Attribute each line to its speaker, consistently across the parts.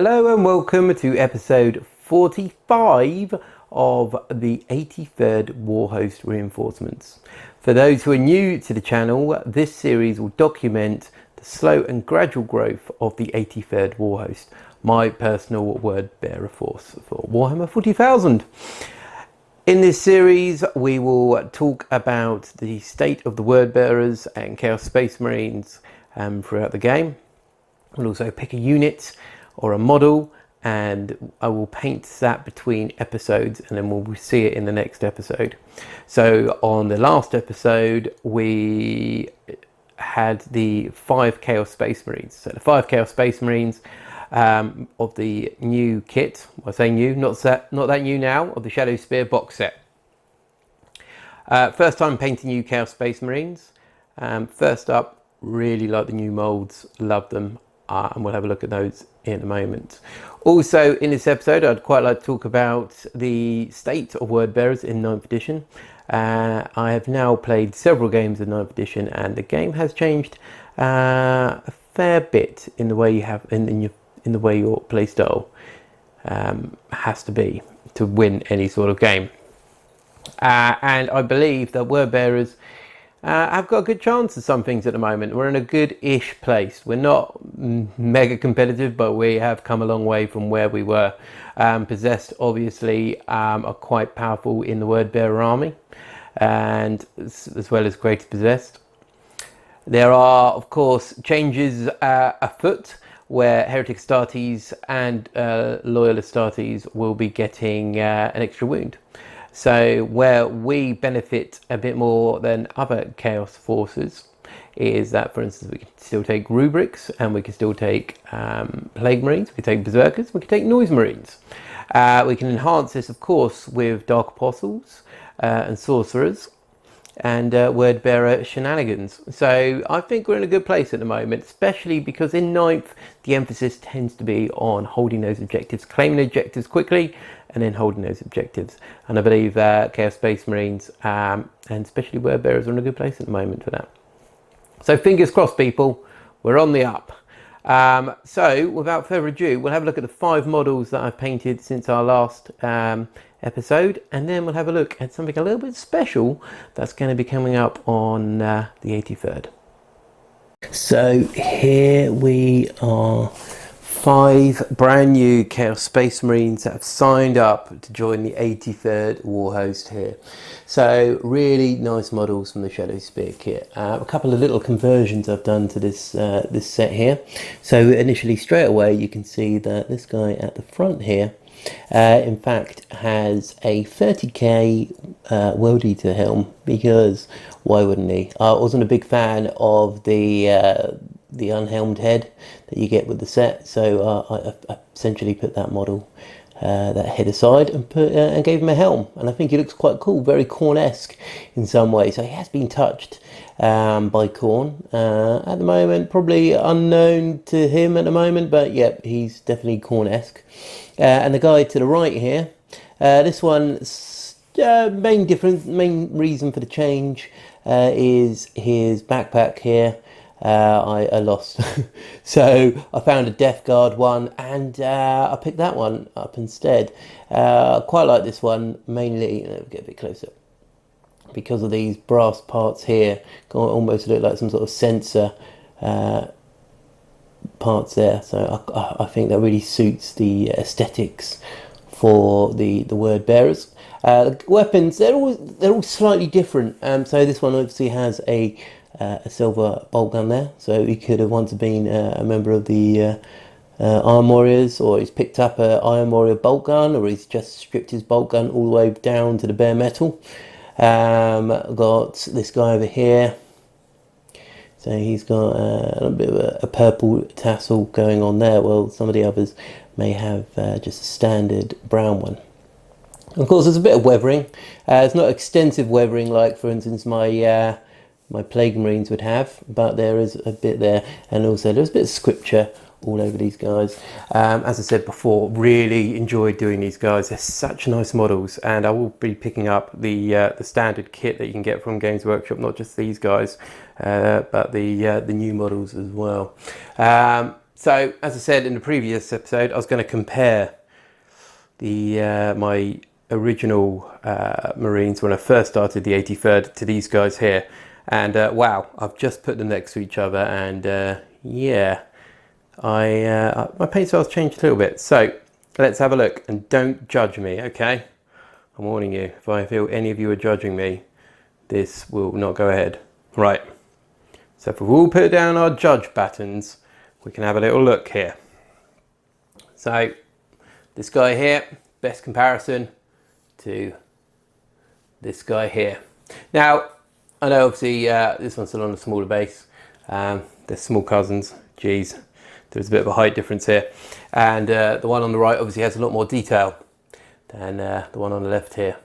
Speaker 1: Hello and welcome to episode 45 of the 83rd Warhost reinforcements. For those who are new to the channel, this series will document the slow and gradual growth of the 83rd Warhost, my personal word bearer force for Warhammer 40,000. In this series we will talk about the state of the word bearers and Chaos Space Marines throughout the game. We'll also pick a unit or a model and I will paint that between episodes and then we'll see it in the next episode. So on the last episode we had the 5 Chaos Space Marines. So the 5 Chaos Space Marines of the new kit. I say new, not that new now, of the Shadow Spear box set. First time painting new Chaos Space Marines. First up, really like the new molds, love them, and we'll have a look at those in a moment. Also in this episode I'd quite like to talk about the state of word bearers in 9th edition. I have now played several games of 9th edition and the game has changed a fair bit in the way you have in the way your playstyle has to be to win any sort of game. And I believe that word bearers have got a good chance of some things at the moment. We're in a good-ish place. We're not mega competitive, but we have come a long way from where we were. Possessed, obviously, are quite powerful in the word bearer army, and as well as greater possessed. There are, of course, changes afoot, where Heretic Astartes and Loyal Astartes will be getting an extra wound. So where we benefit a bit more than other Chaos forces is that, for instance, we can still take Rubrics and we can still take Plague Marines, we can take Berserkers, we can take Noise Marines. We can enhance this, of course, with Dark Apostles and Sorcerers and word bearer shenanigans. So I think we're in a good place at the moment, especially because in 9th the emphasis tends to be on holding those objectives, claiming objectives quickly and then holding those objectives. And I believe Chaos Space Marines and especially word bearers are in a good place at the moment for that. So fingers crossed, people, we're on the up. So without further ado, we'll have a look at the 5 models that I've painted since our last episode, and then we'll have a look at something a little bit special that's going to be coming up on the 83rd. So here we are, 5 brand new Chaos Space Marines that have signed up to join the 83rd Warhost here. So really nice models from the Shadow Spear kit. A couple of little conversions I've done to this this set here. So initially, straight away, you can see that this guy at the front here in fact has a 30k World Eater helm, because why wouldn't he? I wasn't a big fan of the unhelmed head that you get with the set, so I essentially put that model, that head aside and gave him a helm, and I think he looks quite cool, very Khorne-esque in some ways. So he has been touched by Khorne at the moment, probably unknown to him at the moment, but yeah, he's definitely Khorne-esque. And the guy to the right here, this one, main reason for the change is his backpack here. I lost so I found a Death Guard one and I picked that one up instead. Quite like this one, mainly, let me get a bit closer, because of these brass parts here, almost look like some sort of sensor parts there. So I think that really suits the aesthetics for the word bearers. Weapons, they're all slightly different. So this one obviously has a silver bolt gun there, so he could have once been a member of the Iron Warriors, or he's picked up a Iron Warrior bolt gun, or he's just stripped his bolt gun all the way down to the bare metal. Got this guy over here, so he's got a bit of a purple tassel going on there. Well, some of the others may have just a standard brown one. Of course, there's a bit of weathering. It's not extensive weathering like, for instance, my Plague Marines would have, but there is a bit there, and also there's a bit of scripture all over these guys. As I said before, really enjoyed doing these guys. They're such nice models, and I will be picking up the standard kit that you can get from Games Workshop, not just these guys, but the new models as well. So as I said in the previous episode, I was going to compare the my original Marines when I first started the 83rd to these guys here, and wow, I've just put them next to each other, and yeah, my paint style's changed a little bit. So let's have a look, and don't judge me, okay? I'm warning you, if I feel any of you are judging me, this will not go ahead. Right, so if we all put down our judge buttons, we can have a little look here. So this guy here, best comparison to this guy here. Now, I know obviously this one's still on a smaller base. They're small cousins, geez. There's a bit of a height difference here. And the one on the right obviously has a lot more detail than the one on the left here.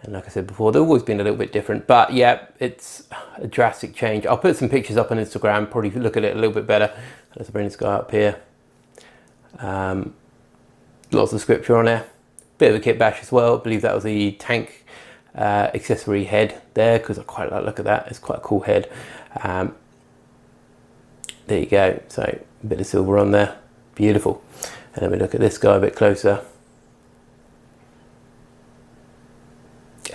Speaker 1: And like I said before, they've always been a little bit different, but yeah, it's a drastic change. I'll put some pictures up on Instagram, probably look at it a little bit better. Let's bring this guy up here. Lots of scripture on there. Bit of a kit bash as well. I believe that was the tank accessory head there, because I quite like the look at that. It's quite a cool head. There you go. So a bit of silver on there. Beautiful. And then we look at this guy a bit closer.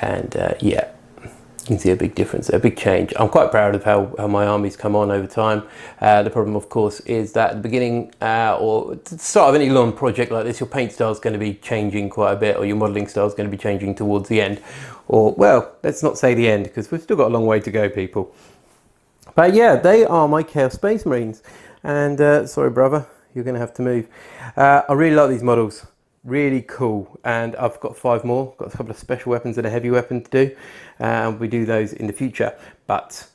Speaker 1: And yeah, you can see a big difference, a big change. I'm quite proud of how my army's come on over time. The problem, of course, is that at the beginning or at the start of any long project like this, your paint style is going to be changing quite a bit, or your modelling style is going to be changing towards the end. Or, well, let's not say the end, because we've still got a long way to go, people. But yeah, they are my Chaos Space Marines. And sorry, brother, you're going to have to move. I really like these models. Really cool, and I've got 5 more. Got a couple of special weapons and a heavy weapon to do, and we do those in the future. But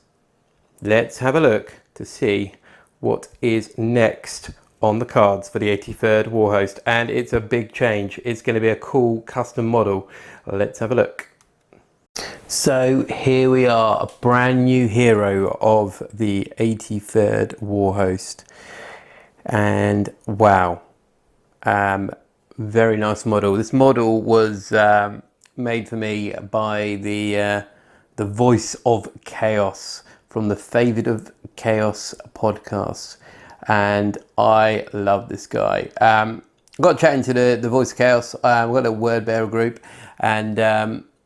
Speaker 1: let's have a look to see what is next on the cards for the 83rd Warhost, and it's a big change. It's going to be a cool custom model. Let's have a look. So here we are, a brand new hero of the 83rd Warhost, and wow. Very nice model. This model was made for me by the Voice of Chaos from the Favoured of Chaos podcast, and I love this guy. Got chatting to the Voice of Chaos. We've got a word bearer group, and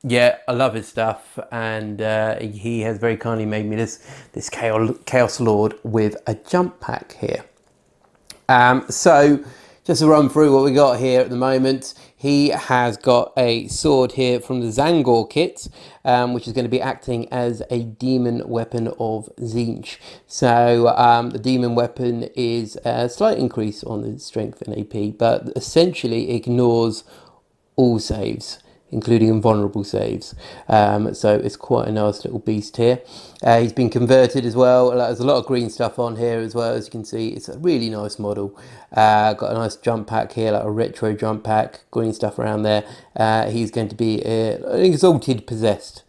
Speaker 1: yeah, I love his stuff, and he has very kindly made me this Chaos Lord with a jump pack here. So just to run through what we got here at the moment, he has got a sword here from the Zangor kit, which is going to be acting as a demon weapon of Tzeentch. So the demon weapon is a slight increase on the strength and AP, but essentially ignores all saves, including invulnerable saves. So it's quite a nice little beast here. He's been converted as well. There's a lot of green stuff on here as well, as you can see. It's a really nice model. Got a nice jump pack here, like a retro jump pack, green stuff around there. He's going to be an exalted possessed.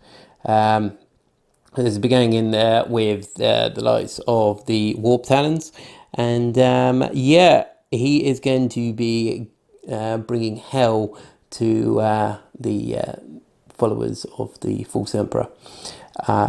Speaker 1: There's a beginning in there with the likes of the warp talons, and yeah, he is going to be bringing hell to the followers of the False Emperor.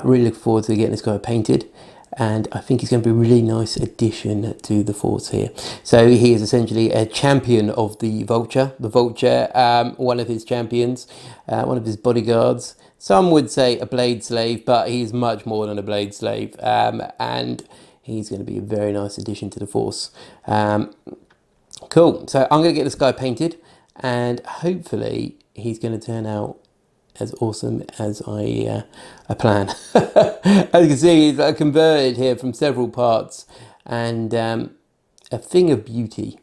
Speaker 1: Really look forward to getting this guy painted, and I think he's going to be a really nice addition to the force here. So he is essentially a champion of the Vulture. The Vulture, one of his champions, one of his bodyguards. Some would say a blade slave, but he's much more than a blade slave, and he's going to be a very nice addition to the force. Cool. So I'm going to get this guy painted, and hopefully he's going to turn out as awesome as I plan. As you can see, he's converted here from several parts, and a thing of beauty.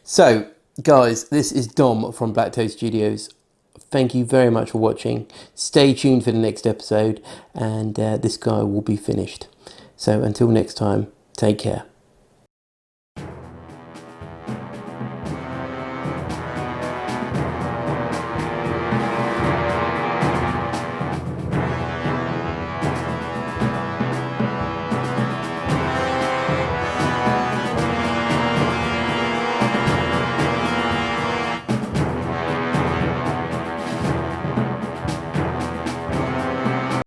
Speaker 1: So guys, this is Dom from BlackToad Studios. Thank you very much for watching. Stay tuned for the next episode, and this guy will be finished. So until next time, take care.